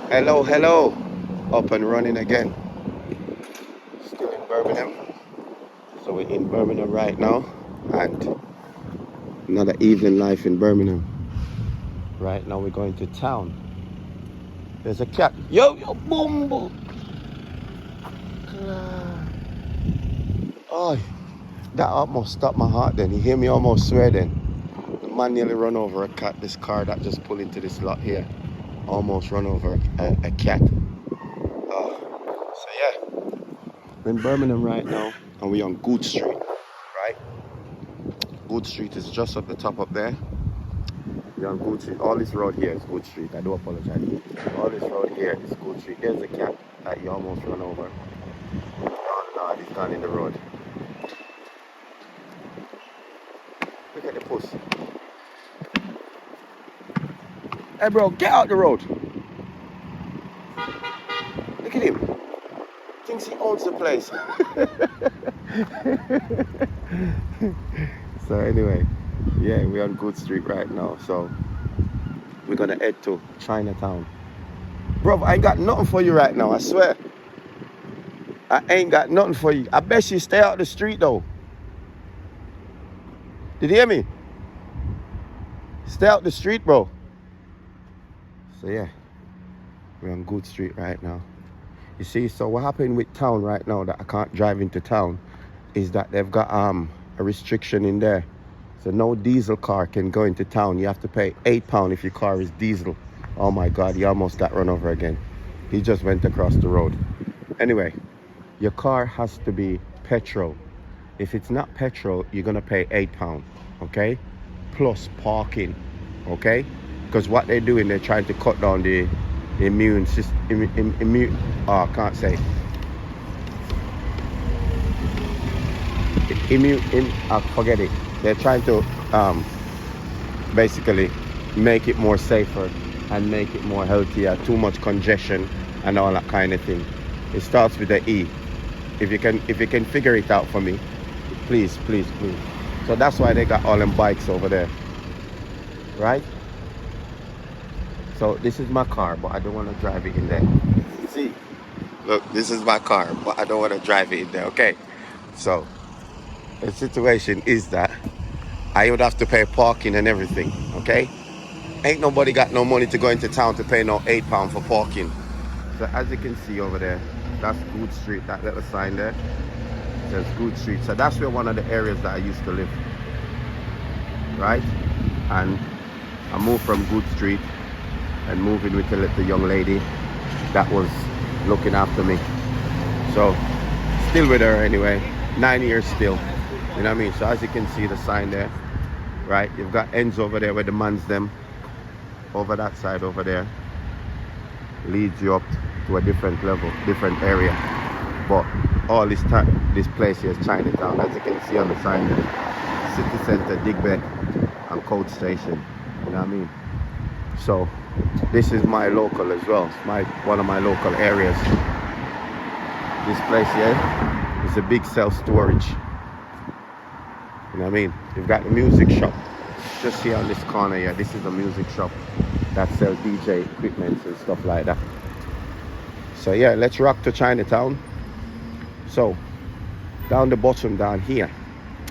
Hello, hello. Up and running again. Still in Birmingham. So we're in Birmingham right now. And another evening life in Birmingham. Right now we're going to town. There's a cat. Yo, yo, boom, boom. Oh, that almost stopped my heart then. You hear me almost swear then. The man nearly run over a cat. This car that just pulled into this lot here. Almost run over a cat. So yeah. We're in Birmingham right now. And we're on Good Street. Right? Good Street is just at the top up there. We're on Good Street. All this road here is Good Street. I do apologize. All this road here is Good Street. There's a cat that you almost run over. Oh Lord, he's gone in the road. Look at the puss. Hey bro, get out the road. Look at him. Thinks he owns the place. So anyway, yeah, we're on Good Street right now. So we're gonna head to Chinatown. Bro, I ain't got nothing for you right now, I swear. I ain't got nothing for you. I bet you stay out the street though. Did you hear me? Stay out the street, bro. So yeah, we're on Good Street right now. You see, so what happened with town right now that I can't drive into town is that they've got a restriction in there. So no diesel car can go into town. You have to pay £8 if your car is diesel. Oh my God, he almost got run over again. He just went across the road. Anyway, your car has to be petrol. If it's not petrol, you're gonna pay £8, okay? Plus parking, okay? Because what they're doing, they're trying to cut down the immune system, I can't say. Forget it. They're trying to basically make it more safer and make it more healthier. Too much congestion and all that kind of thing. It starts with the E. If you can figure it out for me, please. So that's why they got all them bikes over there, right? So this is my car, but I don't want to drive it in there. See, look, this is my car, but I don't want to drive it in there. Okay, so the situation is that I would have to pay parking and everything. Okay, ain't nobody got no money to go into town to pay no £8 for parking. So as you can see over there, that's Good Street. That little sign there says Good Street. So that's where one of the areas that I used to live, right? And I moved from Good Street and moving with the young lady that was looking after me. So still with her anyway, 9 years still, you know what I mean? So as you can see the sign there, right? You've got ends over there where the man's them, over that side over there, leads you up to a different level, different area. But all this place here is Chinatown, as you can see on the sign there. City Center, Digby and Coach Station, you know what I mean? So this is my local as well. It's one of my local areas. This place here is a big self-storage. You know what I mean? You've got the music shop just here on this corner here. This is a music shop that sells DJ equipment and stuff like that. So yeah, let's rock to Chinatown. So down the bottom down here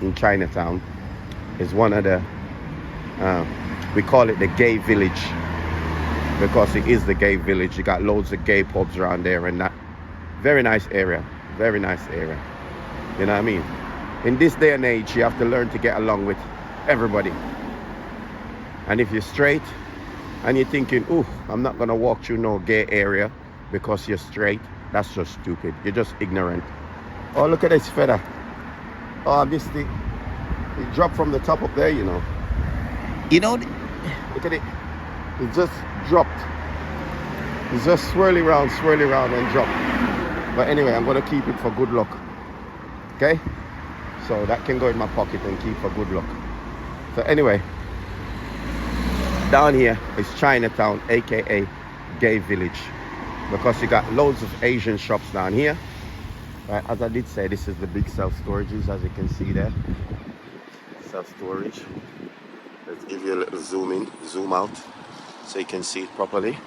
in Chinatown is one of the we call it the gay village, because it is the gay village. You got loads of gay pubs around there and that. Very nice area. Very nice area. You know what I mean? In this day and age, you have to learn to get along with everybody. And if you're straight and you're thinking, ooh, I'm not going to walk through no gay area because you're straight, that's just stupid. You're just ignorant. Oh, look at this feather. Oh, this thing. It dropped from the top up there, you know. You know, look at it. It just dropped. It's just swirling around and dropped. But anyway, I'm going to keep it for good luck. Okay? So that can go in my pocket and keep for good luck. So anyway, down here is Chinatown, aka Gay Village. Because you got loads of Asian shops down here. Right, as I did say, this is the big self-storages, as you can see there. Self-storage. Let's give you a little zoom in, zoom out, so you can see it properly.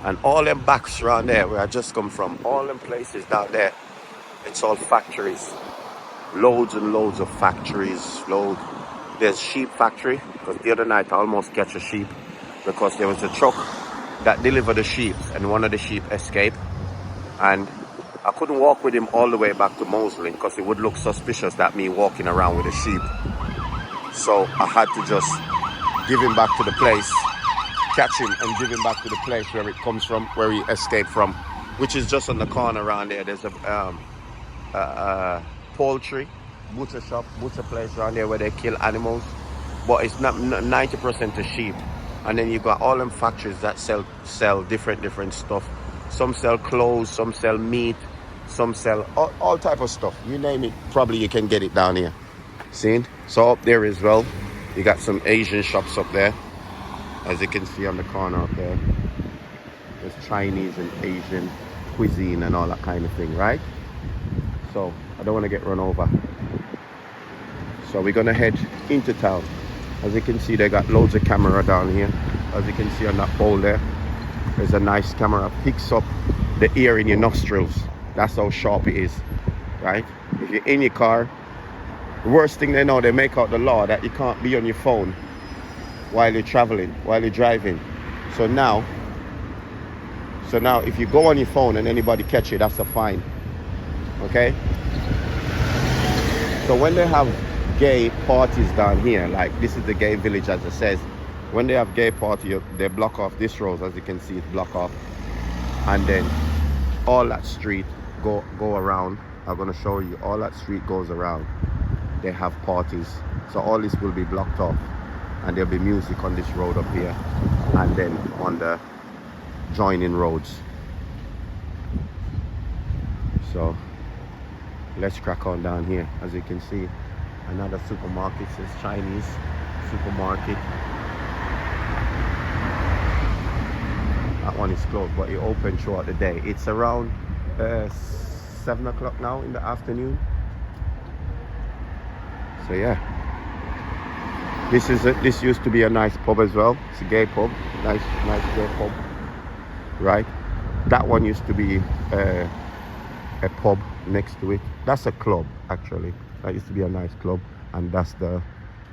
And all them backs around there where I just come from, all them places down there, it's all factories. Loads and loads of factories. There's sheep factory, because the other night I almost catch a sheep because there was a truck that delivered the sheep and one of the sheep escaped. And I couldn't walk with him all the way back to Mosley because it would look suspicious that me walking around with a sheep. So I had to just give him back to the place, catch him and give him back to the place where it comes from, where he escaped from, which is just on the corner around there. There's a poultry, butcher shop, butcher place around there where they kill animals. But it's not 90% of sheep. And then you got all them factories that sell different stuff. Some sell clothes, some sell meat, some sell all type of stuff. You name it, probably you can get it down here. See? So up there as well, you got some Asian shops up there. As you can see on the corner up there. There's Chinese and Asian cuisine and all that kind of thing, right? So I don't want to get run over. So we're gonna head into town. As you can see, they got loads of camera down here. As you can see on that pole there, there's a nice camera, picks up the air in your nostrils. That's how sharp it is, right? If you're in your car, the worst thing they know, they make out the law that you can't be on your phone while you're traveling, while you're driving. So now if you go on your phone and anybody catch you, that's a fine. Okay? So when they have gay parties down here, like this is the gay village as it says, when they have gay party, they block off this road, as you can see, it's blocked off. And then all that street go around. I'm gonna show you, all that street goes around. They have parties. So all this will be blocked off. And there'll be music on this road up here. And then on the joining roads. So let's crack on down here. As you can see, another supermarket, says Chinese supermarket. That one is closed, but it open throughout the day. It's around 7 o'clock now in the afternoon. So yeah, this used to be a nice pub as well. It's a gay pub, nice gay pub, right? That one used to be a pub next to it. That's a club actually. That used to be a nice club, and that's the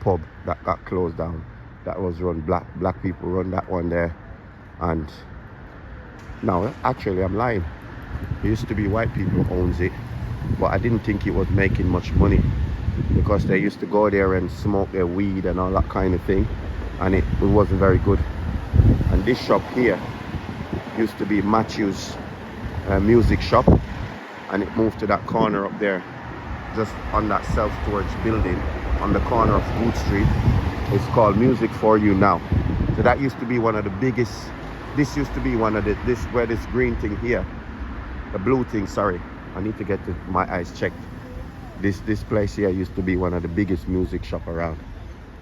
pub that got closed down. That was run black people run that one there, and now actually I'm lying. It used to be white people owns it, but I didn't think it was making much money because they used to go there and smoke their weed and all that kind of thing, and it wasn't very good. And this shop here used to be Matthew's music shop, and it moved to that corner up there, just on that self-storage building on the corner of Food Street. It's called Music For You now. So that used to be one of the biggest. This used to be one of where this green thing here, the blue thing, sorry, I need to get my eyes checked. This place here used to be one of the biggest music shop around.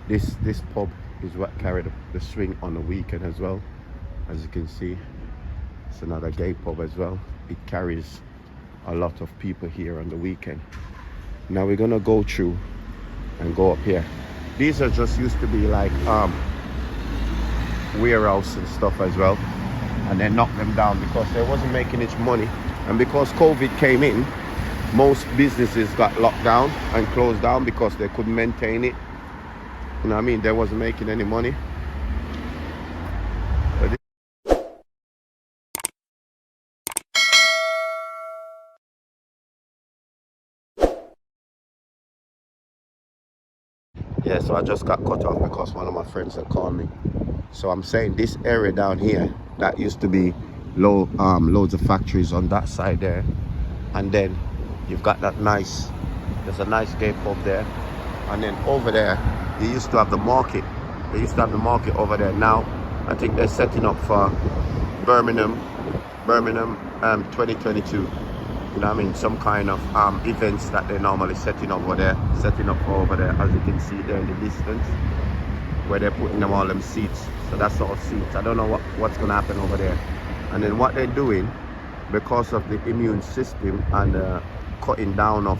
This pub is what carried the swing on the weekend as well. As you can see, it's another gay pub as well. It carries a lot of people here on the weekend. Now we're gonna go through and go up here. These are just used to be like warehouse and stuff as well, and they knocked them down because they wasn't making much money. And because COVID came in, most businesses got locked down and closed down because they couldn't maintain it. You know what I mean? They wasn't making any money. Yeah, so I just got cut off because one of my friends had called me. So I'm saying this area down here, that used to be loads of factories on that side there. And then you've got that there's a nice gay pub there. And then over there, you used to have the market. They used to have the market over there. Now, I think they're setting up for Birmingham 2022. You know what I mean? Some kind of events that they're normally setting up over there, as you can see there in the distance, where they're putting them all them seats. So that's all seats. I don't know what's gonna happen over there. And then what they're doing, because of the immune system and cutting down of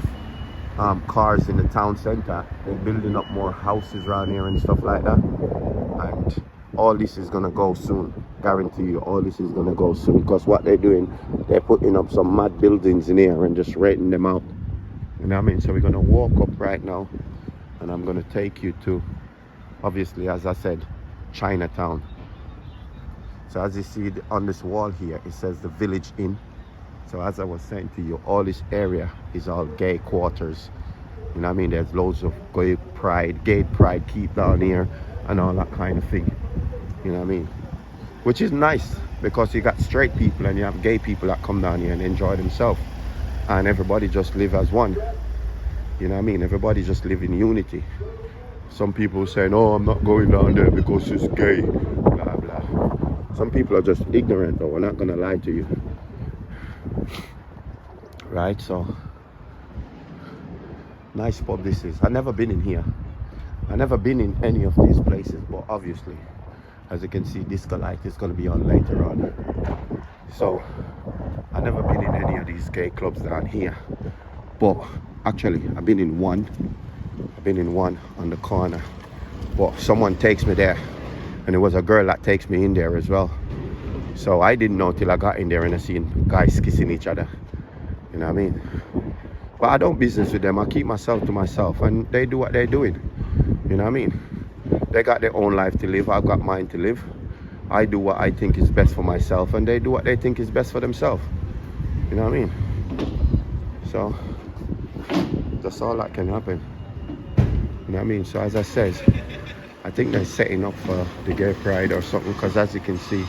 cars in the town center, they're building up more houses around here and stuff like that. And all this is gonna go soon. guarantee you all this is gonna go soon, because what they're doing, they're putting up some mad buildings in here and just renting them out. You know what I mean? So we're gonna walk up right now, and I'm gonna take you to, obviously, as I said, Chinatown. So as you see on this wall here, it says the Village Inn. So as I was saying to you, all this area is all gay quarters. You know what I mean? There's loads of gay pride keep down here and all that kind of thing. You know what I mean? Which is nice, because you got straight people and you have gay people that come down here and enjoy themselves. And everybody just live as one. You know what I mean? Everybody just live in unity. Some people saying, oh, I'm not going down there because it's gay, blah, blah. Some people are just ignorant, though. We're not going to lie to you. Right? So, nice pub this is. I've never been in here. I've never been in any of these places, but obviously, as you can see, Disco Light is going to be on later on. So, I've never been in any of these gay clubs down here. But, actually, I've been in one. I've been in one on the corner. But someone takes me there. And it was a girl that takes me in there as well. So I didn't know till I got in there and I seen guys kissing each other. You know what I mean? But I don't business with them. I keep myself to myself. And they do what they're doing. You know what I mean? They got their own life to live. I've got mine to live. I do what I think is best for myself. And they do what they think is best for themselves. You know what I mean? So, that's all that can happen. You know what I mean? So as I said, I think they're setting up for the gay pride or something, because as you can see,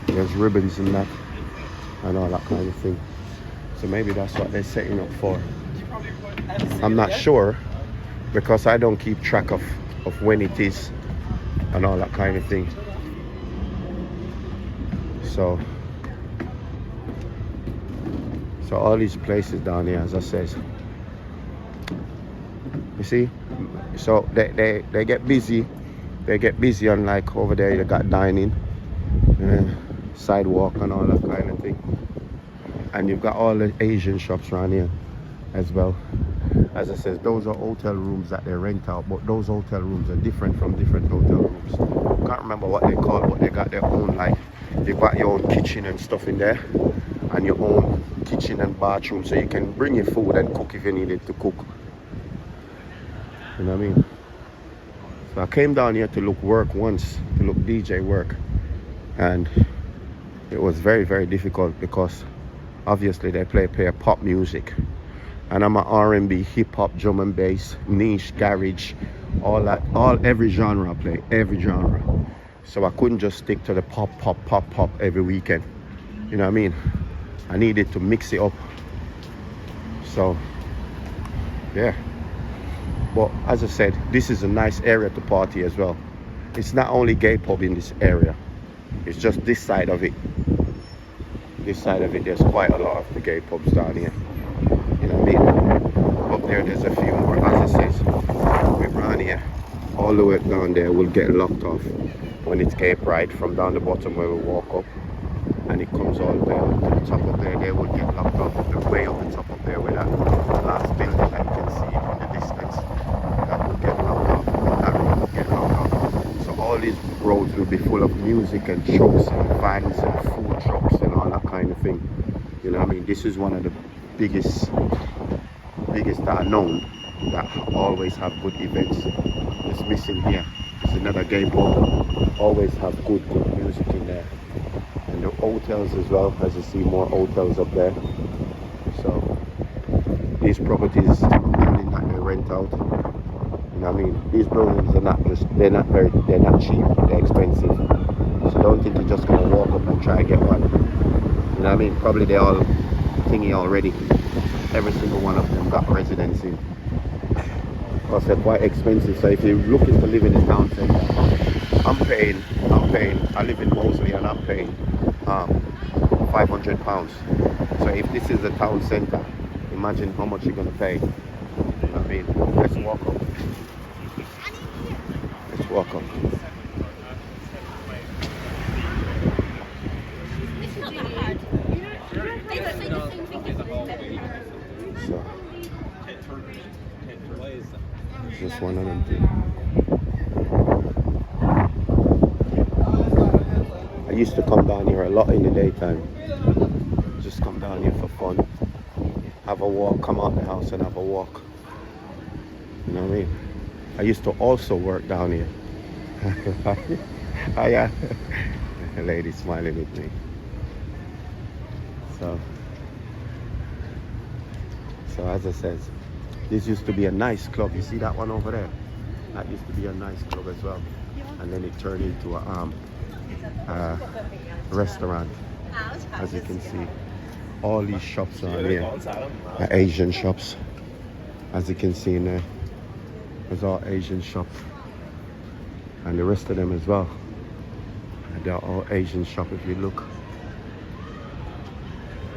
there's ribbons and that and all that kind of thing. So maybe that's what they're setting up for. I'm not sure, because I don't keep track of when it is and all that kind of thing. So all these places down here, as I said, you see, so they get busy. They get busy on, like over there you got dining, sidewalk and all that kind of thing. And you've got all the Asian shops around here as well. As I said, those are hotel rooms that they rent out, but those hotel rooms are different from different hotel rooms. Can't remember what they call, but they got their own, like, you've got your own kitchen and stuff in there, and your own kitchen and bathroom, so you can bring your food and cook if you needed to cook. You know what I mean? So I came down here to look work once, to look DJ work, and it was very, very difficult, because obviously they play pop music, and I'm an R&B, hip-hop, drum and bass, niche, garage, every genre I play, every genre. So I couldn't just stick to the pop every weekend. You know what I mean? I needed to mix it up. So yeah. But as I said, this is a nice area to party as well. It's not only gay pub in this area. It's just this side of it. This side of it, there's quite a lot of the gay pubs down here. You know what I mean? Up there's a few more. As I said, we're around here. All the way down there will get locked off when it's gay pride, from down the bottom where we walk up. And it comes all the way up to the top up there. They will get locked off. The way up the top up there, where that last building that you can see in the distance, that will get locked off. That road will get locked off. So all these roads will be full of music and trucks and vans and food trucks and all that kind of thing. You know what I mean? This is one of the biggest that are known, that always have good events. It's missing here. It's another gay pub. Always have good music in there. And the hotels as well, as you see, more hotels up there. So these properties, building that they rent out, you know what I mean? These buildings are not just, they're not cheap, they're expensive. So don't think you're just gonna walk up and try and get one. You know what I mean? Probably they all thingy already. Every single one of them got residency. Because they're quite expensive. So if you're looking to live in the town centre, I'm paying, I live in Moseley and I'm paying £500. So if this is a town centre, imagine how much you're going to pay. You know what I mean? Let's walk up. Let's walk up. So, just one of them things. used to come down here a lot in the daytime. Just come down here for fun. Have a walk, come out the house and have a walk. You know what I mean? I used to also work down here. Oh yeah. A lady smiling with me. So as I said, this used to be a nice club. You see that one over there? That used to be a nice club as well. And then it turned into a restaurant, as you can see. All these shops are here, Asian shops, as you can see in there. There's all Asian shops, and the rest of them as well. And they're all Asian shops. If you look,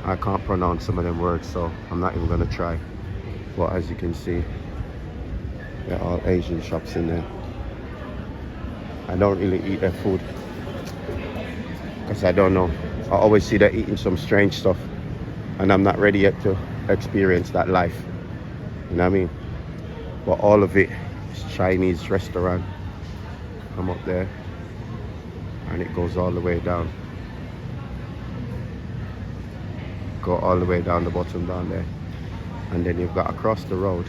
I can't pronounce some of them words, so I'm not even gonna try. But as you can see, they're all Asian shops in there. I don't really eat their food because I don't know. I always see they're eating some strange stuff, and I'm not ready yet to experience that life. You know what I mean? But all of it is Chinese restaurant. Come up there, and it goes all the way down. Go all the way down the bottom down there, and then you've got across the road,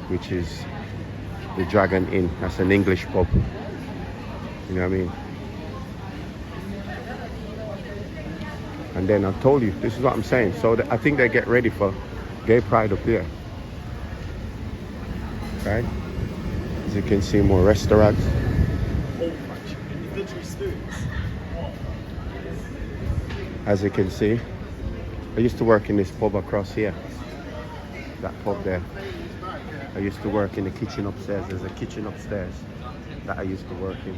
which is the Dragon Inn. That's an English pub. You know what I mean? And then I've told you, this is what I'm saying. So I think they get ready for Gay Pride up here. Right? As you can see, more restaurants. As you can see, I used to work in this pub across here. That pub there. I used to work in the kitchen upstairs. There's a kitchen upstairs that I used to work in.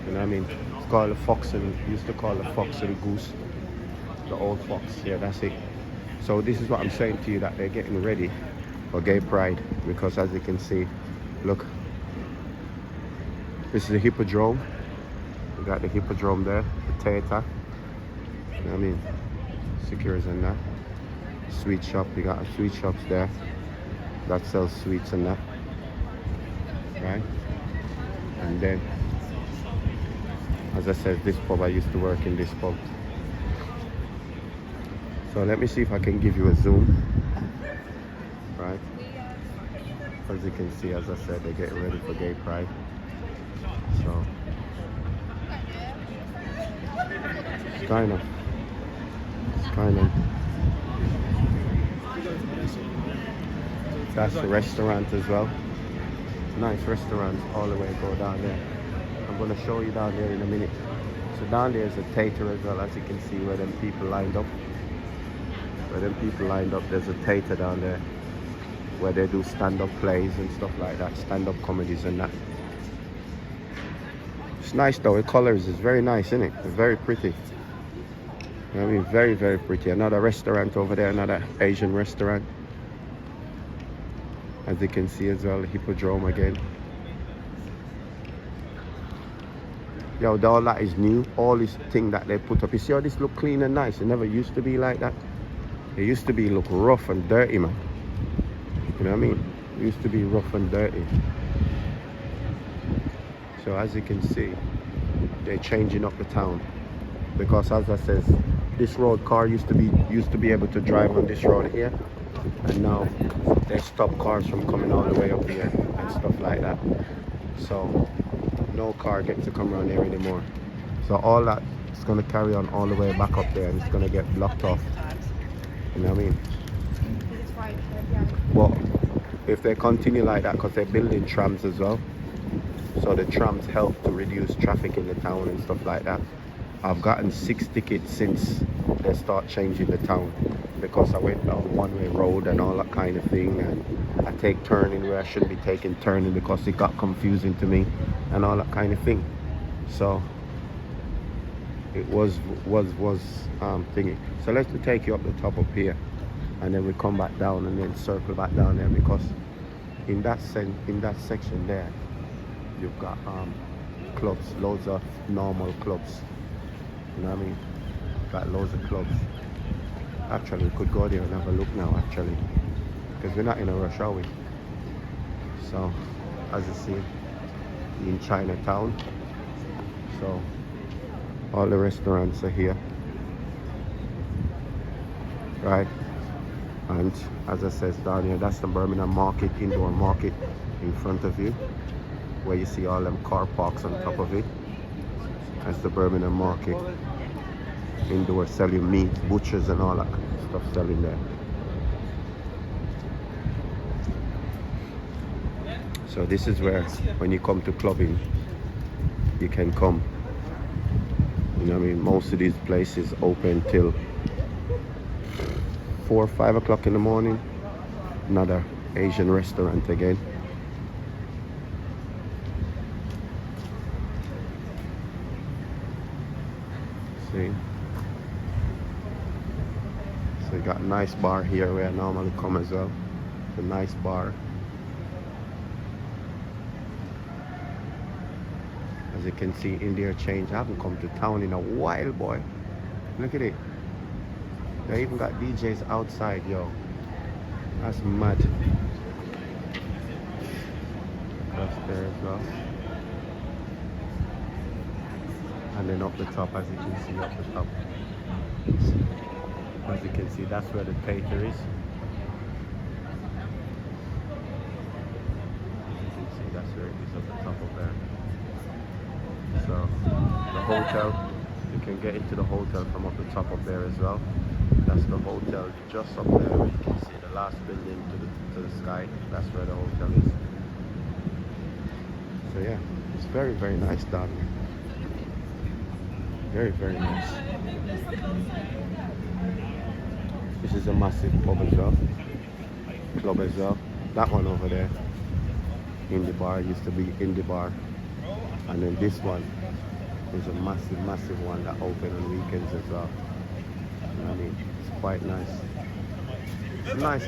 You know what I mean? It's called a fox and used to call it a fox and goose. The old fox. Yeah, that's it. So this is what I'm saying to you, that they're getting ready for Gay Pride, because as you can see, look, this is the hippodrome. We got the hippodrome there, the theater. You know what I mean? Secures and that. Sweet shop, you got sweet shops there that sells sweets and that. Right? And then, as I said, this pub, I used to work in this pub. So let me see if I can give you a zoom. Right? As you can see, as I said, they're getting ready for Gay Pride. So, it's kind of. That's the restaurant as well. Nice restaurants all the way go down there. I'm going to show you down there in a minute. So down there is a theater as well, as you can see where them people lined up. There's a theater down there where they do stand-up plays and stuff like that, stand-up comedies and that. It's nice though, the colors is very nice, isn't it? It's very pretty. You know what I mean? Very, very pretty. Another restaurant over there, another Asian restaurant. As you can see as well, the hippodrome again. Yo, all that is new. All this thing that they put up. You see how this look clean and nice? It never used to be like that. It used to be look rough and dirty, man. You know what I mean? It used to be rough and dirty. So as you can see, they're changing up the town. Because as I says, this road car used to be able to drive on this road here, and now they stop cars from coming all the way up here and stuff like that. So no car gets to come around here anymore. So all that is going to carry on all the way back up there, and it's going to get blocked off. You know what I mean? Well, if they continue like that, because they're building trams as well, so the trams help to reduce traffic in the town and stuff like that. I've gotten 6 tickets since they start changing the town, because I went down one-way road and all that kind of thing, and I take turning where I shouldn't be taking turning because it got confusing to me and all that kind of thing. So it was thingy. So let me take you up the top up here, and then we come back down and then circle back down there, because in that section there you've got clubs, loads of normal clubs. You know what I mean? Got loads of clubs. Actually, we could go there and have a look now, actually, because we're not in a rush, are we? So, as you see, in Chinatown. So, All the restaurants are here, right? And as I says down here, that's the Birmingham Market, indoor market in front of you, where you see all them car parks on top of it. That's the Birmingham Market, indoor, selling meat, butchers and all that stuff selling there. So this is where, when you come to clubbing, you can come. You know what I mean? Most of these places open till 4 or 5 o'clock in the morning. Another Asian restaurant again. See? So you got a nice bar here where I normally come as well. It's a nice bar. As you can see, India change. I haven't come to town in a while, boy. Look at it. They even got DJs outside, yo. That's mad. Across there as well. And then up the top, as you can see, up the top. As you can see, that's where the theater is. As you can see, that's where it is up the top of there. So, the hotel, you can get into the hotel from up the top of there as well. That's the hotel just up there where you can see the last building to the sky. That's where the hotel is. So yeah, it's very, very nice down here. Very, very nice. This is a massive pub as well. Club as well. That one over there, Indie Bar, used to be Indie Bar. And then this one is a massive, massive one that open on weekends as well. You know what I mean? It's quite nice. It's a nice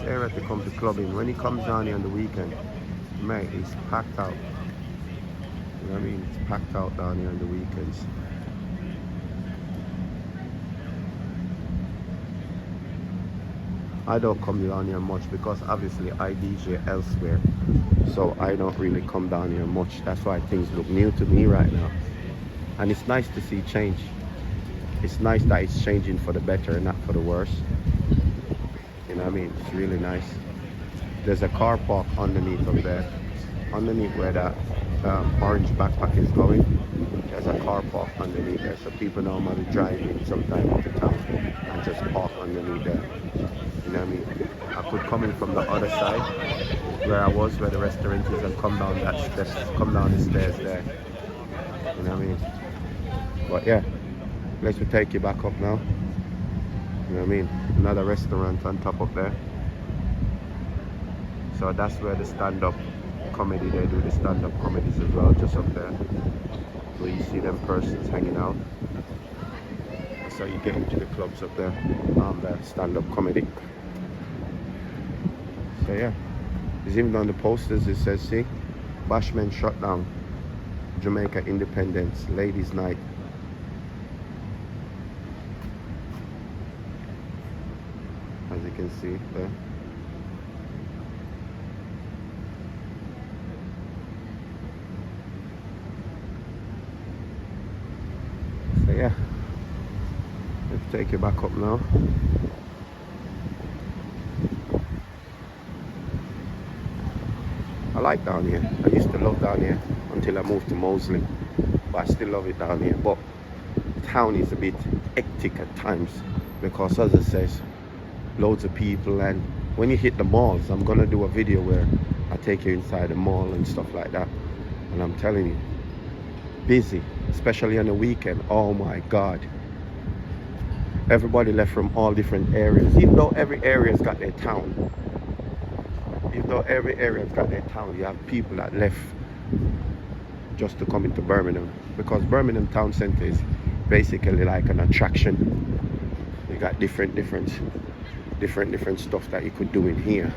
area to come to clubbing. When he comes down here on the weekend, mate, it's packed out. You know what I mean? It's packed out down here on the weekends. I don't come down here much because obviously I DJ elsewhere, so I don't really come down here much. That's why things look new to me right now, and it's nice to see change. It's nice that it's changing for the better and not for the worse. You know what I mean? It's really nice. There's a car park underneath up there, underneath where that orange backpack is going. There's a car park underneath there, so people normally drive in sometime into town and just park underneath there. You know what I mean? I could come in from the other side where I was, where the restaurant is, and come down come down the stairs there. You know what I mean? But yeah, let's take you back up now. You know what I mean? Another restaurant on top of there. So that's where the stand-up comedy, they do the stand-up comedies as well, just up there. So you see them persons hanging out. So you get into the clubs up there, the stand-up comedy. So yeah, it's even on the posters, it says, see, Bashman shut down, Jamaica Independence, Ladies Night. As you can see there. So yeah, let's take you back up now. I like down here. I used to love down here until I moved to Mosley, but I still love it down here. But town is a bit hectic at times because, as it says, loads of people, and when you hit the malls, I'm gonna do a video where I take you inside the mall and stuff like that, and I'm telling you, busy, especially on the weekend. Oh my God, everybody left from all different areas, even though every area's got their town. Even though every area's got their town, you have people that left just to come into Birmingham, because Birmingham town centre is basically like an attraction. You got different stuff that you could do in here,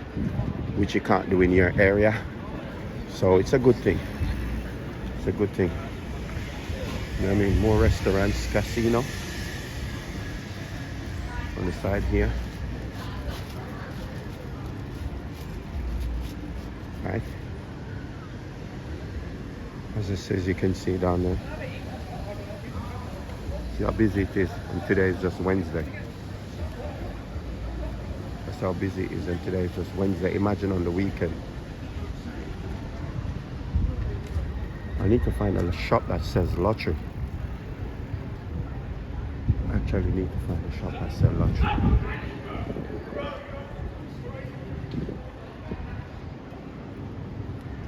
which you can't do in your area. So it's a good thing. It's a good thing. You know what I mean? More restaurants, casino on the side here. Right, as it says, you can see down there. See how busy it is, and today is just Wednesday. That's how busy it is, and today is just Wednesday. Imagine on the weekend. I need to find a shop that says lottery. I actually need to find a shop that says lottery.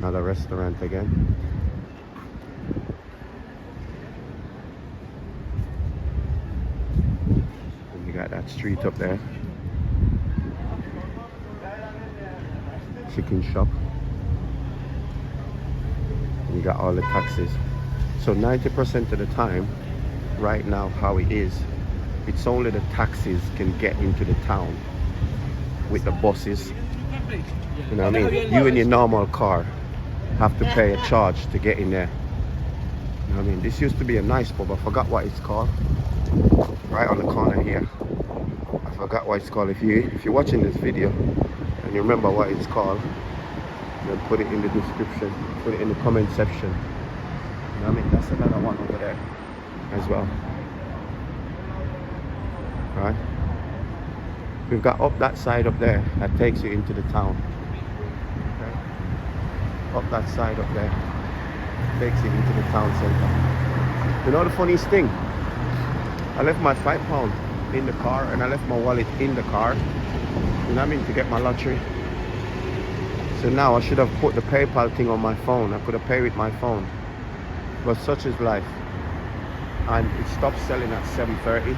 Another restaurant again. And you got that street up there. Chicken shop. And you got all the taxis. So 90% of the time, right now how it is, it's only the taxis can get into the town with the buses. You know what I mean? You in your normal car have to pay a charge to get in there. You know what I mean? This used to be a nice pub. I forgot what it's called. Right on the corner here. I forgot what it's called. If you're watching this video and you remember what it's called, then put it in the description. Put it in the comment section. You know what I mean? That's another one over there as well. Right? We've got up that side up there that takes you into the town. Okay? Up that side up there takes you into the town center. You know the funniest thing? I left my £5 in the car and I left my wallet in the car. You know what I mean? To get my lottery. So now I should have put the PayPal thing on my phone. I could have paid with my phone. But such is life. And it stopped selling at 7:30.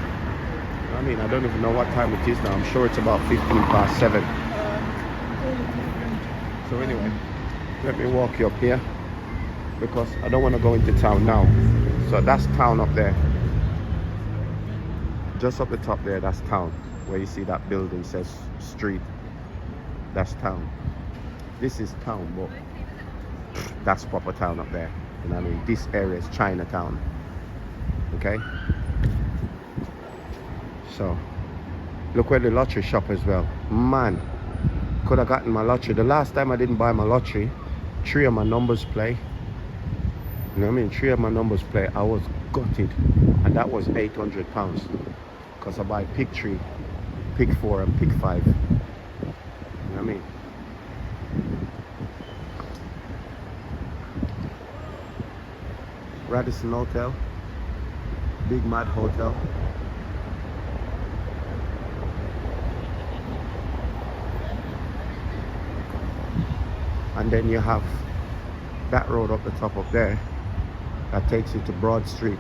I mean, I don't even know what time it is now. I'm sure it's about 7:15. So anyway, let me walk you up here because I don't want to go into town now. So that's town up there. Just up the top there, that's town. Where you see that building says street. That's town. This is town, but that's proper town up there. You know what I mean? This area is Chinatown. Okay? So, look where the lottery shop as well. Man, could have gotten my lottery. The last time I didn't buy my lottery, 3 of my numbers play. You know what I mean? 3 of my numbers play. I was gutted. And that was £800. Because I buy pick 3, pick 4, and pick 5. You know what I mean? Radisson Hotel. Big Mad Hotel. And then you have that road up the top up there that takes you to Broad Street.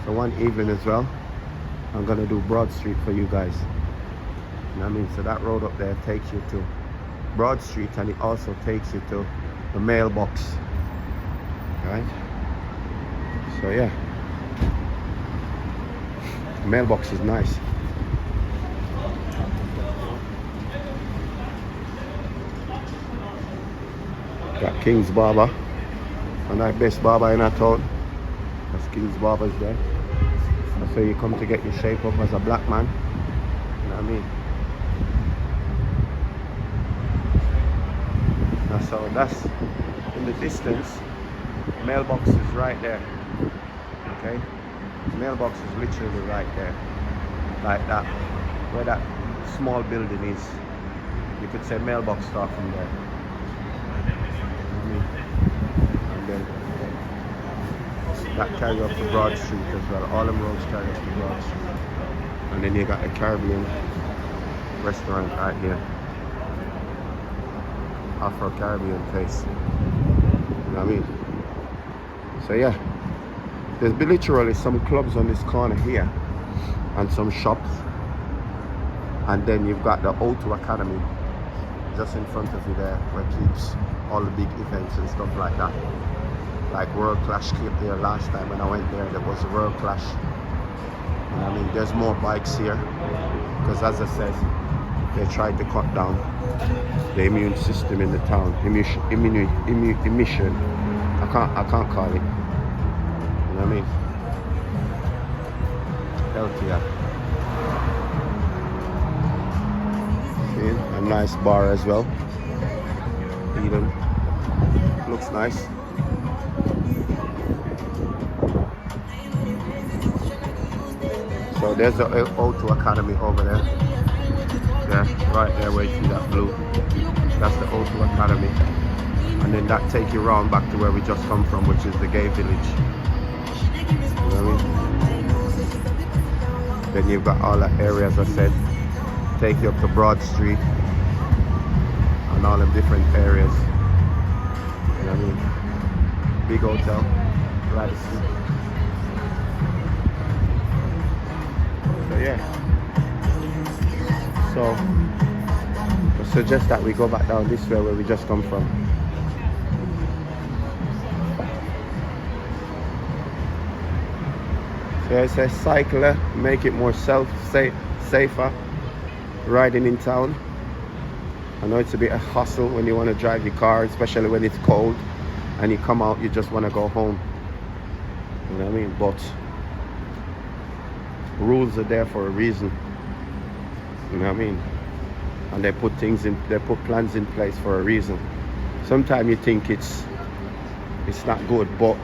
So one evening as well, I'm gonna do Broad Street for you guys. You know what I mean? So that road up there takes you to Broad Street, and it also takes you to the mailbox. Right? So yeah, the mailbox is nice. Got King's Barber, and our best barber in our town. That's King's Barber's there. That's where you come to get your shape up as a black man. You know what I mean? So that's in the distance. Mailbox is right there. Okay? Mailbox is literally right there. Like that. Where that small building is. You could say mailbox start from there. And then that carry up to Broad Street as well. All them roads carry up to Broad Street. And then you got a Caribbean restaurant right here. Afro-Caribbean place. You know what I mean? So yeah, there's literally some clubs on this corner here and some shops. And then you've got the O2 Academy just in front of you there, where it keeps all the big events and stuff like that. Like World Clash came there last time when I went there. There was a World Clash. You know what I mean? There's more bikes here because, as I said, they tried to cut down the immune system in the town. Emission. I can't call it. You know what I mean? Healthier. See, a nice bar as well. Eden. Looks nice. So there's the O2 Academy over there. Yeah, right there where you see that blue. That's the O2 Academy. And then that take you round back to where we just come from, which is the gay village. You know what I mean? Then you've got all the areas I said. Take you up to Broad Street and all them different areas. You know what I mean? Big hotel, Radisson. So yeah. So I suggest that we go back down this way where we just come from. So it says cycler, make it more safer riding in town. I know it's a bit of hustle when you want to drive your car, especially when it's cold and you come out, you just want to go home. You know what I mean? But rules are there for a reason. You know what I mean? And they put plans in place for a reason. Sometimes you think it's not good, but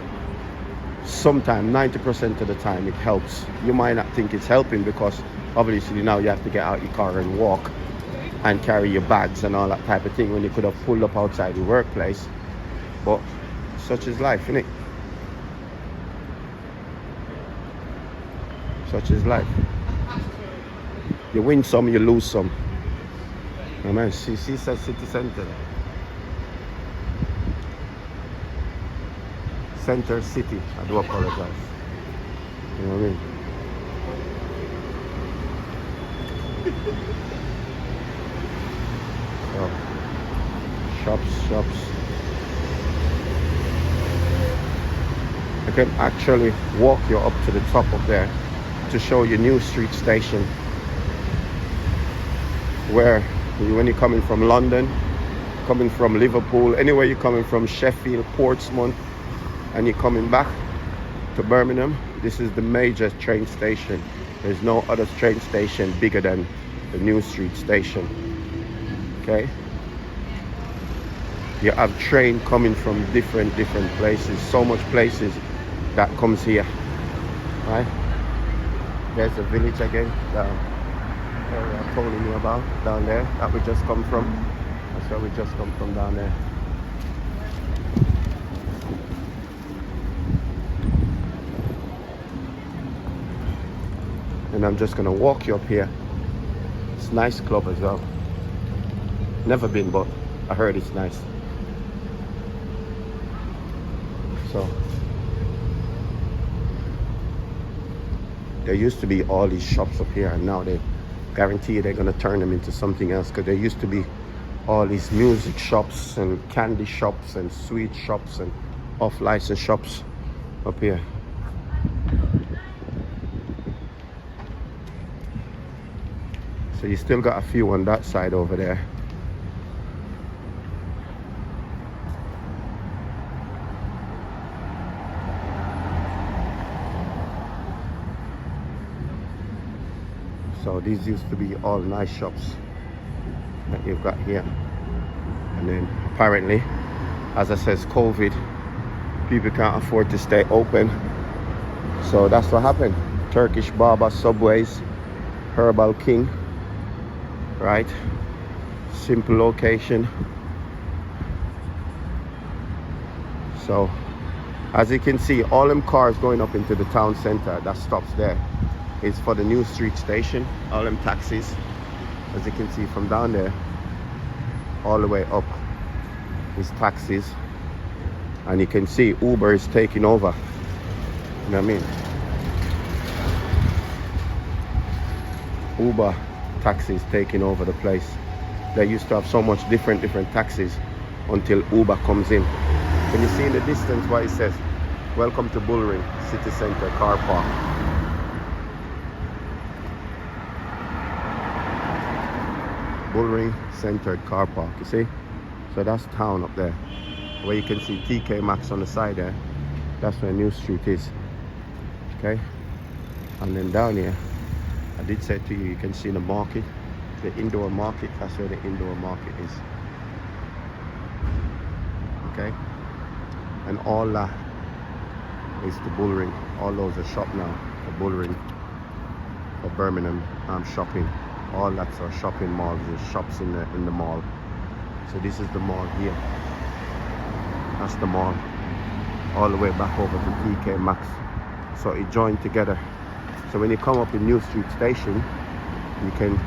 sometimes 90% of the time it helps. You might not think it's helping because obviously now you have to get out your car and walk and carry your bags and all that type of thing when you could have pulled up outside your workplace. But such is life, innit? Such is life. You win some, you lose some. I mean, she says city center. Center City. I do apologize. You know what I mean? So, shops. I can actually walk you up to the top of there to show you New Street Station, where when you're coming from London, coming from Liverpool, anywhere you're coming from, Sheffield, Portsmouth, and you're coming back to Birmingham, this is the major train station. There's no other train station bigger than the New Street Station. Okay? You have train coming from different places, so much places that comes here, right? There's the village again, the area I'm telling you about down there that we just come from. That's where we just come from, down there. And I'm just gonna walk you up here. It's a nice club as well. Never been, but I heard it's nice. So there used to be all these shops up here, and now they guarantee they're gonna turn them into something else, because there used to be all these music shops and candy shops and sweet shops and off-license shops up here. So you still got a few on that side over there. So these used to be all nice shops that you've got here. And then apparently, as I says, COVID, people can't afford to stay open. So that's what happened. Turkish Barber, Subways, Herbal King, right? Simple location. So as you can see, all them cars going up into the town center that stops there is for the New Street Station. All them taxis, as you can see from down there, all the way up is taxis. And you can see Uber is taking over. You know what I mean? Uber taxis taking over the place. They used to have so much different taxis until Uber comes in. Can you see in the distance what it says? Welcome to Bullring City Center Car Park. Bullring Centered Car Park, you see? So that's town up there. Where you can see TK Maxx on the side there. That's where New Street is. Okay? And then down here, I did say to you, you can see the market, the indoor market. That's where the indoor market is. Okay? And all that is the Bullring. All those are shop now, the Bullring. of Birmingham shopping. All that's our shopping malls. There's shops in the mall. So this is the mall here. That's the mall. All the way back over to TK Maxx. So it joined together. So when you come up in New Street Station, you can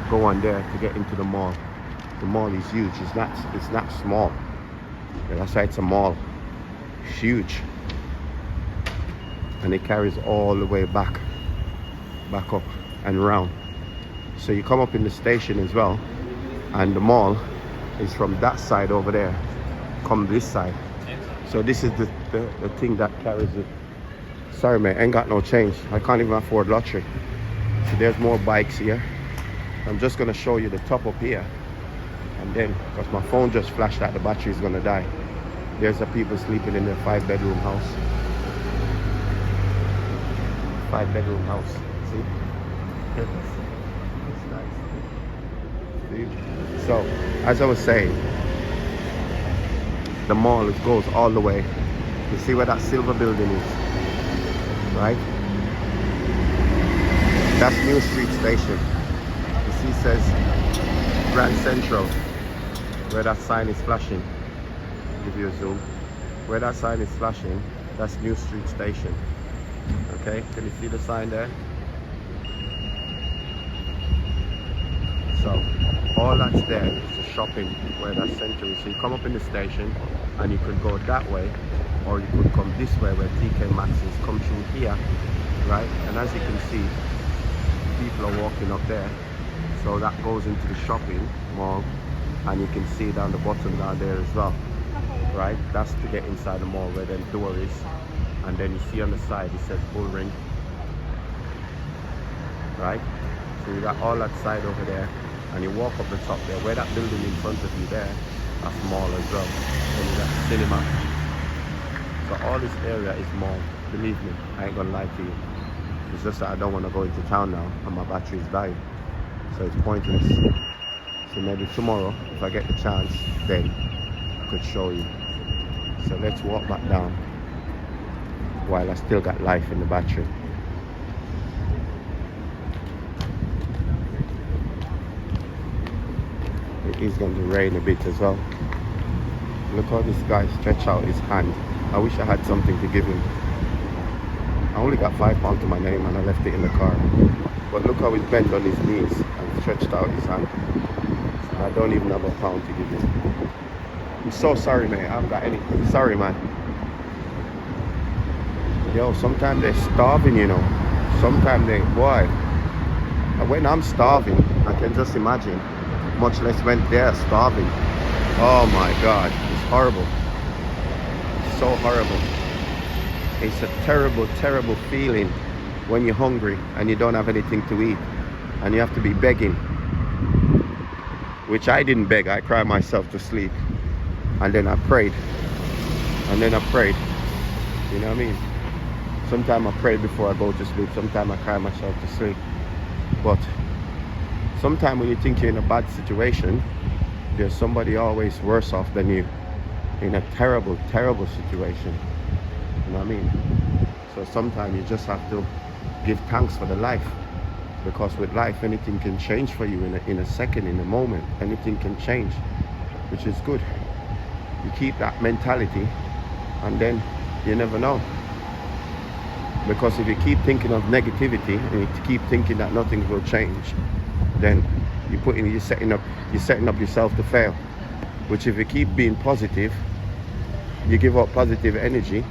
go on there to get into the mall. The mall is huge. It's not small. Yeah, that's why it's a mall. It's huge. And it carries all the way back up and round. So you come up in the station as well, and the mall is from that side over there. Come this side. So this is the thing that carries it. Sorry mate, I ain't got no change. I can't even afford lottery. So there's more bikes here. I'm just gonna show you the top up here. And then, because my phone just flashed that the battery is gonna die. There's the people sleeping in their 5-bedroom house. 5-bedroom house. See? It's nice. See? So, as I was saying, the mall goes all the way. You see where that silver building is? Right? That's New Street Station. You see, it says Grand Central, where that sign is flashing. Give you a zoom. Where that sign is flashing, that's New Street Station. Okay, can you see the sign there? So all that's there is the shopping where that center is. So you come up in the station and you could go that way, or you could come this way where TK Maxx is. Come through here, right? And as you can see, people are walking up there. So that goes into the shopping mall, and you can see down the bottom down there as well, right? That's to get inside the mall where the door is. And then you see on the side it says Bull Ring, right? So you got all that side over there, and you walk up the top there, where that building in front of you there, that's mall as well. Then you got cinema. So all this area is mall. Believe me, I ain't gonna lie to you. It's just that I don't want to go into town now and my battery is dying. So it's pointless. So maybe tomorrow, if I get the chance, then I could show you. So let's walk back down while I still got life in the battery. It is going to rain a bit as well. Look how this guy stretched out his hand. I wish I had something to give him. I only got £5 to my name and I left it in the car. But look how he's bent on his knees and stretched out his hand. I don't even have £1 to give him. I'm so sorry, mate. I haven't got anything. Sorry, man. Yo, sometimes they're starving, you know. Sometimes they, boy. When I'm starving, I can just imagine. Much less when they're starving. Oh my God, it's horrible. It's so horrible. It's a terrible, terrible feeling when you're hungry and you don't have anything to eat and you have to be begging. Which I didn't beg, I cried myself to sleep. And then I prayed. And then I prayed. You know what I mean? Sometimes I pray before I go to sleep. Sometimes I cry myself to sleep. But sometimes when you think you're in a bad situation, there's somebody always worse off than you in a terrible, terrible situation. You know what I mean? So sometimes you just have to give thanks for the life, because with life anything can change for you in a second, in a moment. Anything can change, which is good. You keep that mentality and then you never know. Because if you keep thinking of negativity and you keep thinking that nothing will change, then you're setting up yourself to fail. Which if you keep being positive, you give out positive energy,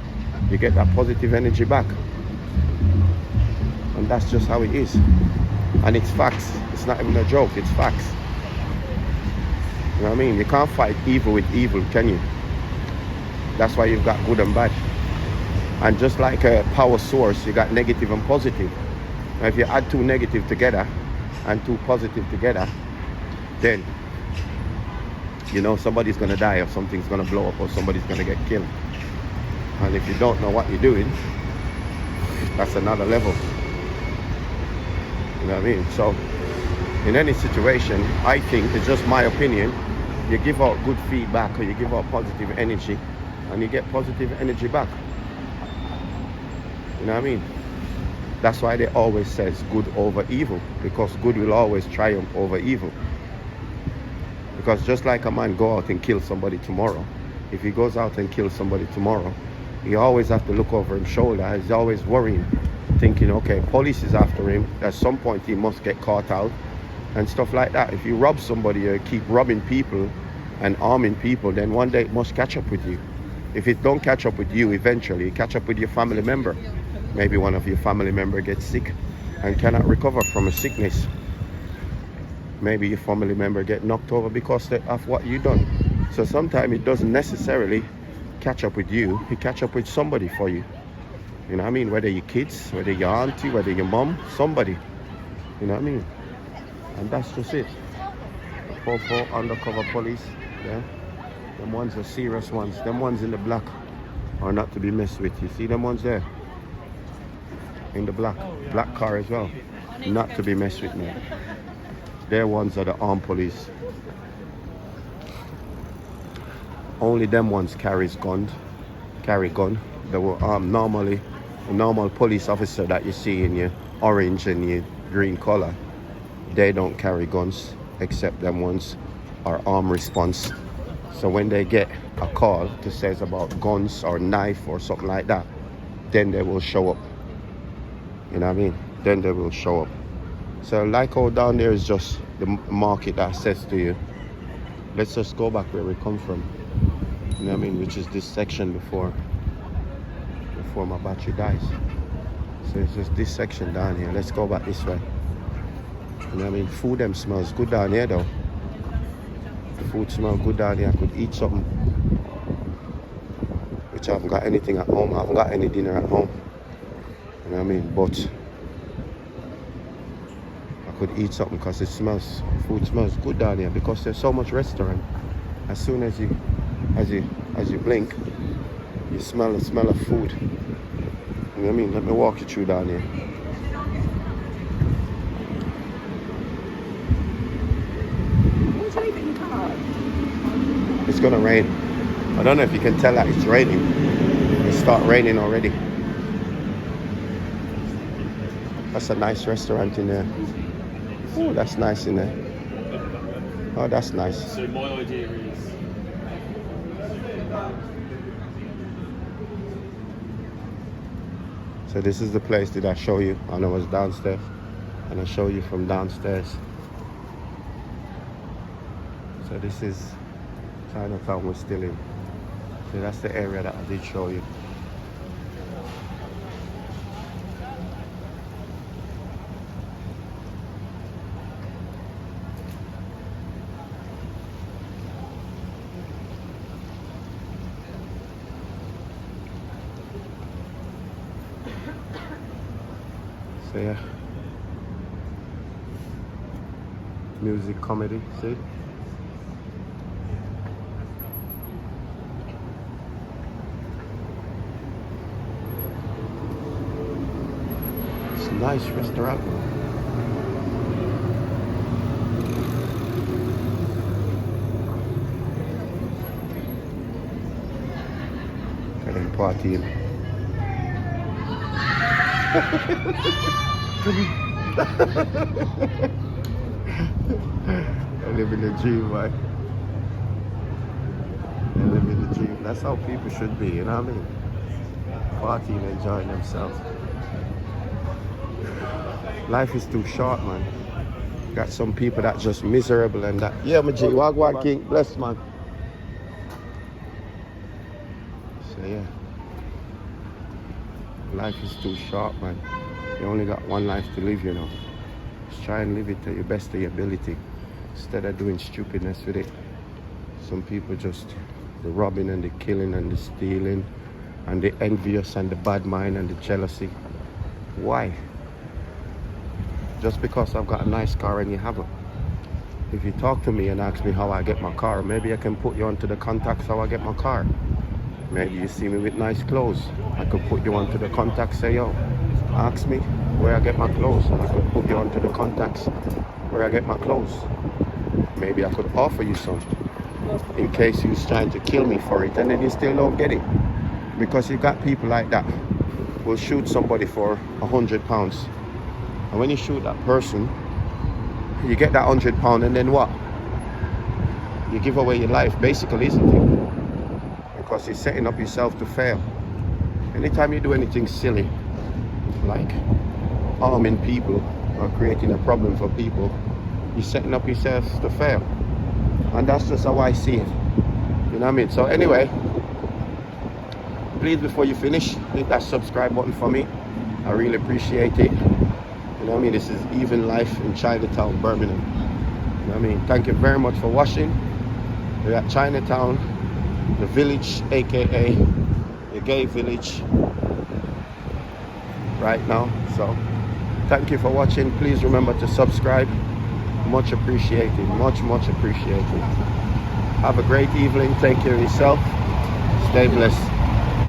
you get that positive energy back. And that's just how it is. And it's facts. It's not even a joke, it's facts. You know what I mean? You can't fight evil with evil, can you? That's why you've got good and bad. And just like a power source, you got negative and positive. Now if you add two negative together and two positive together, then you know somebody's gonna die, or something's gonna blow up, or somebody's gonna get killed. And if you don't know what you're doing, that's another level. You know what I mean? So in any situation, I think, it's just my opinion, you give out good feedback or you give out positive energy and you get positive energy back. You know what I mean? That's why they always says good over evil, because good will always triumph over evil. Because just like a man go out and kill somebody tomorrow, if he goes out and kills somebody tomorrow, he always have to look over his shoulder. He's always worrying, thinking, okay, police is after him. At some point he must get caught out and stuff like that. If you rob somebody or keep robbing people and arming people, then one day it must catch up with you. If it don't catch up with you, eventually it catch up with your family member. Maybe one of your family member gets sick and cannot recover from a sickness. Maybe your family member get knocked over because of what you done. So sometimes it doesn't necessarily catch up with you. It catch up with somebody for you. You know what I mean? Whether your kids, whether your auntie, whether your mom, somebody. You know what I mean? And that's just it. Popo, undercover police. Yeah. Them ones are serious ones. Them ones in the black are not to be messed with. You see them ones there? In the black car as well. Not to be messed with, man. Their ones are the armed police. Only them ones carry gun. They were normally a normal police officer that you see in your orange and your green color. They don't carry guns, except them ones are armed response. So when they get a call that says about guns or knife or something like that, then they will show up. You know what I mean? Then they will show up. So like how down there is just the market that says to you, let's just go back where we come from. You know what I mean? Which is this section before my battery dies. So it's just this section down here. Let's go back this way. You know what I mean? Food them smells good down here though. The food smells good down here. I could eat something. Which I haven't got anything at home. I haven't got any dinner at home. You know what I mean? But I could eat something because food smells good down here because there's so much restaurant. As soon as you blink, you smell the smell of food. You know what I mean? Let me walk you through down here. It's gonna rain. I don't know if you can tell that it's raining. It start raining already. That's a nice restaurant in there. Oh, that's nice in there. Oh, that's nice. So my idea is... So this is the place that I show you. I know it's downstairs. And I show you from downstairs. So this is Chinatown we're still in. So that's the area that I did show you. So yeah, music, comedy, see? It's a nice restaurant. Got them partying. I live in the dream, right? I live in the dream. That's how people should be, you know what I mean? Partying, enjoying themselves. Life is too short, man. Got some people that just miserable and that. Yeah, my G, Wagwan King, bless man. So yeah. Life is too short, man. You only got one life to live, you know. Just try and live it to your best of your ability instead of doing stupidness with it. Some people just the robbing and the killing and the stealing and the envious and the bad mind and the jealousy. Why? Just because I've got a nice car and you haven't. If you talk to me and ask me how I get my car, maybe I can put you onto the contacts how I get my car. Maybe you see me with nice clothes. I could put you onto the contacts, say, yo, ask me where I get my clothes. I could put you onto the contacts where I get my clothes. Maybe I could offer you some in case you was trying to kill me for it and then you still don't get it. Because you got people like that will shoot somebody for £100. And when you shoot that person, you get that £100, and then what? You give away your life, basically, isn't it? Because you're setting up yourself to fail. Anytime you do anything silly, like harming people or creating a problem for people, you're setting up yourself to fail. And that's just how I see it. You know what I mean? So anyway, please, before you finish, hit that subscribe button for me. I really appreciate it. You know what I mean? This is Even Life in Chinatown, Birmingham. You know what I mean? Thank you very much for watching. We're at Chinatown, the village, aka the gay village, right now. So thank you for watching. Please remember to subscribe. Much appreciated. Much appreciated. Have a great evening. Take care of yourself. Stay blessed.